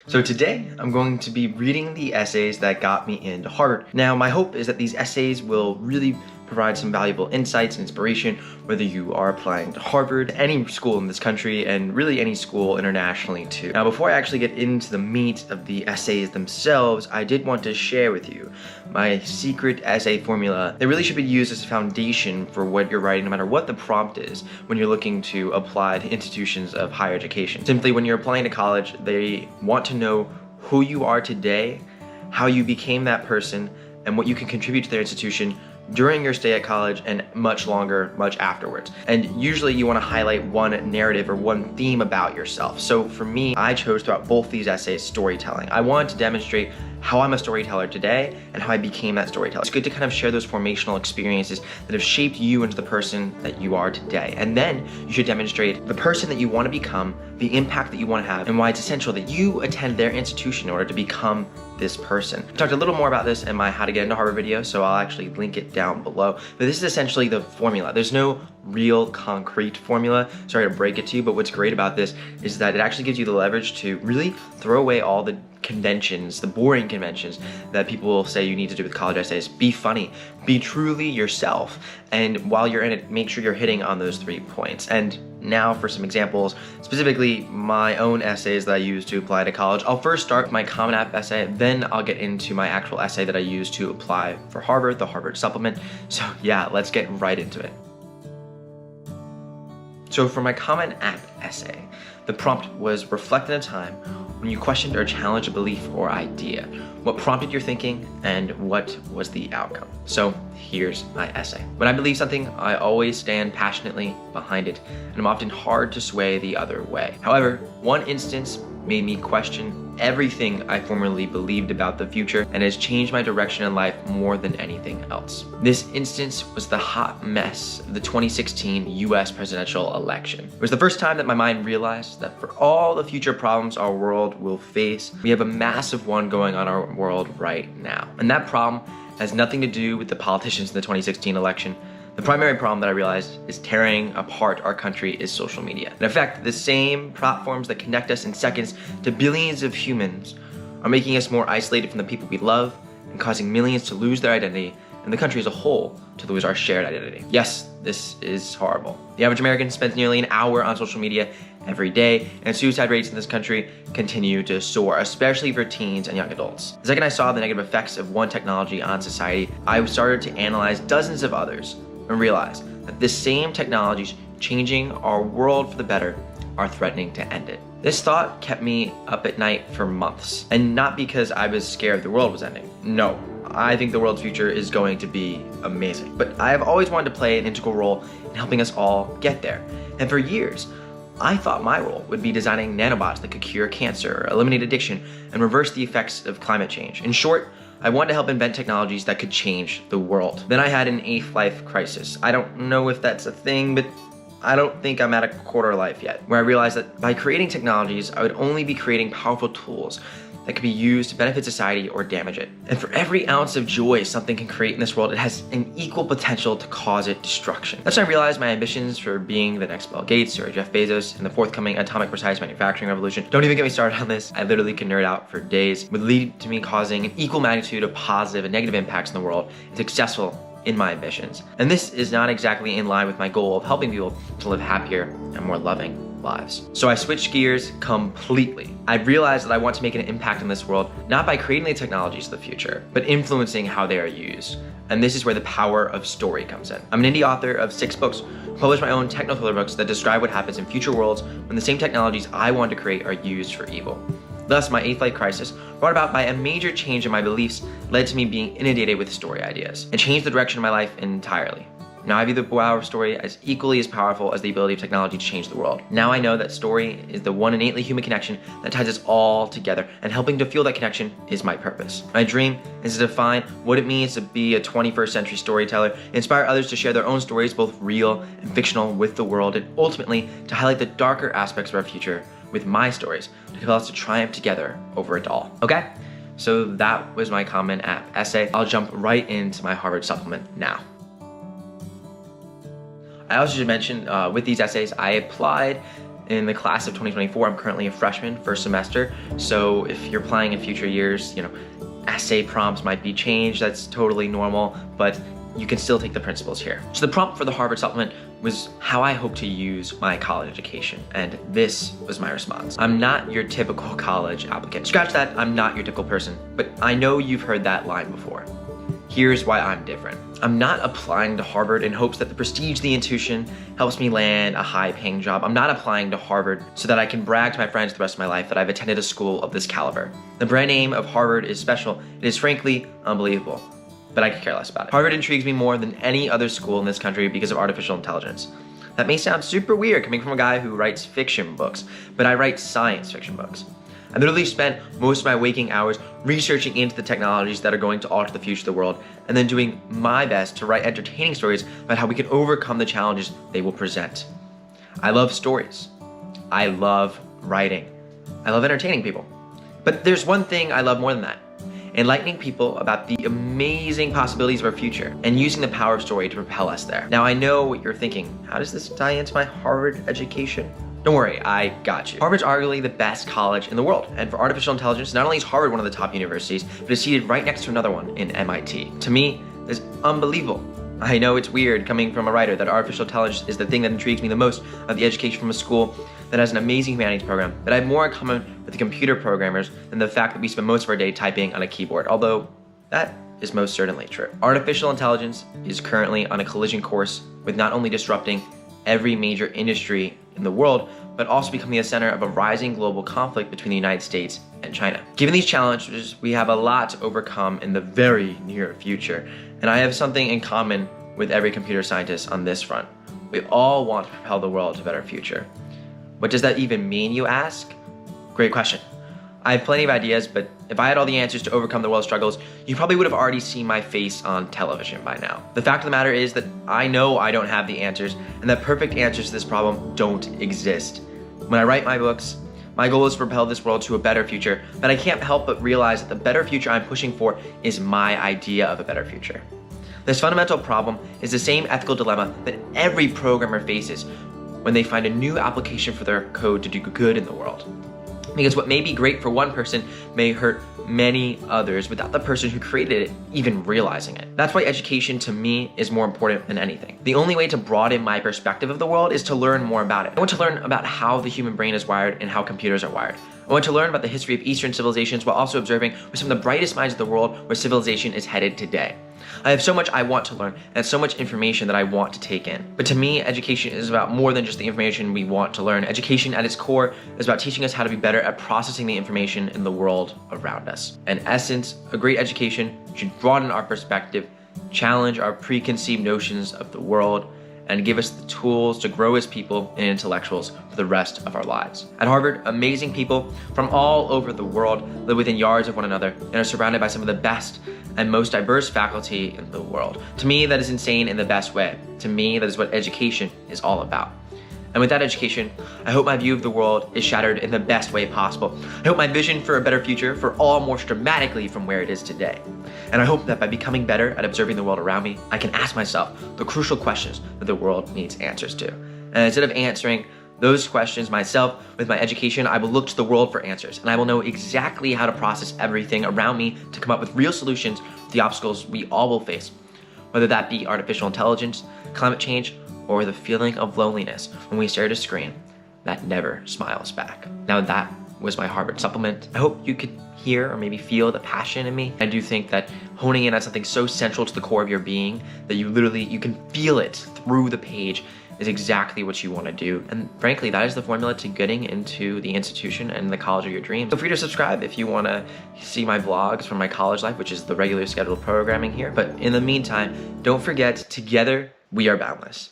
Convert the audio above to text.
So today, I'm going to be reading the essays that got me into Harvard. Now, my hope is that these essays will really provide some valuable insights and inspiration, whether you are applying to Harvard, any school in this country, and really any school internationally too. Now, before I actually get into the meat of the essays themselves, I did want to share with you my secret essay formula that really should be used as a foundation for what you're writing, no matter what the prompt is, when you're looking to apply to institutions of higher education. Simply, when you're applying to college, they want to know who you are today, how you became that person, and what you can contribute to their institution during your stay at college and much longer, much afterwards. And usually you want to highlight one narrative or one theme about yourself. So for me, I chose throughout both these essays storytelling. I wanted to demonstrate how I'm a storyteller today and how I became that storyteller. It's good to kind of share those formational experiences that have shaped you into the person that you are today. And then you should demonstrate the person that you want to become, the impact that you want to have, and why it's essential that you attend their institution in order to become this person. I talked a little more about this in my How to Get Into Harvard video, so I'll actually link it down below. But this is essentially the formula. There's no real concrete formula. Sorry to break it to you, but what's great about this is that it actually gives you the leverage to really throw away all the conventions, the boring conventions that people will say you need to do with college essays. Be funny, be truly yourself, and while you're in it, make sure you're hitting on those 3 points. And now for some examples, specifically my own essays that I use to apply to college. I'll first start with my Common App essay, then I'll get into my actual essay that I use to apply for Harvard, the Harvard supplement. So yeah, let's get right into it. So for my Common App essay, the prompt was reflect on a time when you questioned or challenged a belief or idea. What prompted your thinking and what was the outcome? So here's my essay. When I believe something, I always stand passionately behind it, and I'm often hard to sway the other way. However, one instance made me question everything I formerly believed about the future and has changed my direction in life more than anything else. This instance was the hot mess of the 2016 US presidential election. It was the first time that my mind realized that for all the future problems our world will face, we have a massive one going on in our world right now. And that problem has nothing to do with the politicians in the 2016 election. The primary problem that I realized is tearing apart our country is social media. In effect, the same platforms that connect us in seconds to billions of humans are making us more isolated from the people we love and causing millions to lose their identity and the country as a whole to lose our shared identity. Yes, this is horrible. The average American spends nearly an hour on social media every day, and suicide rates in this country continue to soar, especially for teens and young adults. The second I saw the negative effects of one technology on society, I started to analyze dozens of others and realize that this same technologies changing our world for the better are threatening to end it. This thought kept me up at night for months, and not because I was scared the world was ending. No, I think the world's future is going to be amazing. But I have always wanted to play an integral role in helping us all get there. And for years, I thought my role would be designing nanobots that could cure cancer, eliminate addiction, and reverse the effects of climate change. In short, I wanted to help invent technologies that could change the world. Then I had an 8th life crisis. I don't know if that's a thing, but I don't think I'm at a quarter life yet, where I realized that by creating technologies, I would only be creating powerful tools that could be used to benefit society or damage it. And for every ounce of joy something can create in this world, it has an equal potential to cause it destruction. That's when I realized my ambitions for being the next Bill Gates or Jeff Bezos in the forthcoming atomic precise manufacturing revolution. Don't even get me started on this. I literally could nerd out for days. Would lead to me causing an equal magnitude of positive and negative impacts in the world and successful in my ambitions. And this is not exactly in line with my goal of helping people to live happier and more loving lives. So I switched gears completely. I realized that I want to make an impact in this world, not by creating the technologies of the future, but influencing how they are used. And this is where the power of story comes in. I'm an indie author of 6 books, published my own techno-thriller books that describe what happens in future worlds when the same technologies I want to create are used for evil. Thus, my 8th life crisis, brought about by a major change in my beliefs, led to me being inundated with story ideas. It changed the direction of my life entirely. Now I view the power of story as equally as powerful as the ability of technology to change the world. Now I know that story is the one innately human connection that ties us all together, and helping to feel that connection is my purpose. My dream is to define what it means to be a 21st century storyteller, inspire others to share their own stories, both real and fictional, with the world, and ultimately to highlight the darker aspects of our future with my stories to compel us to triumph together over it all. Okay? So that was my Common App essay. I'll jump right into my Harvard supplement now. I also should mention with these essays, I applied in the class of 2024. I'm currently a freshman, first semester. So if you're applying in future years, essay prompts might be changed. That's totally normal, but you can still take the principles here. So the prompt for the Harvard supplement was how I hope to use my college education, and this was my response. I'm not your typical college applicant. Scratch that, I'm not your typical person, but I know you've heard that line before. Here's why I'm different. I'm not applying to Harvard in hopes that the prestige of the institution helps me land a high-paying job. I'm not applying to Harvard so that I can brag to my friends the rest of my life that I've attended a school of this caliber. The brand name of Harvard is special. It is frankly unbelievable, but I could care less about it. Harvard intrigues me more than any other school in this country because of artificial intelligence. That may sound super weird coming from a guy who writes fiction books, but I write science fiction books. I literally spent most of my waking hours researching into the technologies that are going to alter the future of the world, and then doing my best to write entertaining stories about how we can overcome the challenges they will present. I love stories. I love writing. I love entertaining people. But there's one thing I love more than that: enlightening people about the amazing possibilities of our future and using the power of story to propel us there. Now I know what you're thinking. How does this tie into my Harvard education? Don't worry, I got you. Harvard's arguably the best college in the world, and for artificial intelligence, not only is Harvard one of the top universities, but it's seated right next to another one in MIT. To me, that's unbelievable. I know it's weird coming from a writer that artificial intelligence is the thing that intrigues me the most of the education from a school that has an amazing humanities program, that I have more in common with the computer programmers than the fact that we spend most of our day typing on a keyboard, although that is most certainly true. Artificial intelligence is currently on a collision course with not only disrupting every major industry in the world, but also becoming the center of a rising global conflict between the United States and China. Given these challenges, we have a lot to overcome in the very near future, and I have something in common with every computer scientist on this front. We all want to propel the world to a better future. What does that even mean, you ask? Great question. I have plenty of ideas, but if I had all the answers to overcome the world's struggles, you probably would have already seen my face on television by now. The fact of the matter is that I know I don't have the answers, and that perfect answers to this problem don't exist. When I write my books, my goal is to propel this world to a better future, but I can't help but realize that the better future I'm pushing for is my idea of a better future. This fundamental problem is the same ethical dilemma that every programmer faces when they find a new application for their code to do good in the world. Because what may be great for one person may hurt many others without the person who created it even realizing it. That's why education to me is more important than anything. The only way to broaden my perspective of the world is to learn more about it. I want to learn about how the human brain is wired and how computers are wired. I want to learn about the history of Eastern civilizations while also observing with some of the brightest minds of the world where civilization is headed today. I have so much I want to learn and so much information that I want to take in. But to me, education is about more than just the information we want to learn. Education at its core is about teaching us how to be better at processing the information in the world around us. In essence, a great education should broaden our perspective, challenge our preconceived notions of the world, and give us the tools to grow as people and intellectuals for the rest of our lives. At Harvard, amazing people from all over the world live within yards of one another and are surrounded by some of the best and most diverse faculty in the world. To me, that is insane in the best way. To me, that is what education is all about. And with that education, I hope my view of the world is shattered in the best way possible. I hope my vision for a better future for all morphs dramatically from where it is today. And I hope that by becoming better at observing the world around me, I can ask myself the crucial questions that the world needs answers to. And instead of answering those questions myself with my education, I will look to the world for answers, and I will know exactly how to process everything around me to come up with real solutions to the obstacles we all will face, whether that be artificial intelligence, climate change, or the feeling of loneliness when we stare at a screen that never smiles back. Now that was my Harvard supplement. I hope you could hear or maybe feel the passion in me. I do think that honing in on something so central to the core of your being that you can feel it through the page is exactly what you want to do. And frankly, that is the formula to getting into the institution and the college of your dreams. Feel free to subscribe if you want to see my vlogs from my college life, which is the regular scheduled programming here. But in the meantime, don't forget, together we are boundless.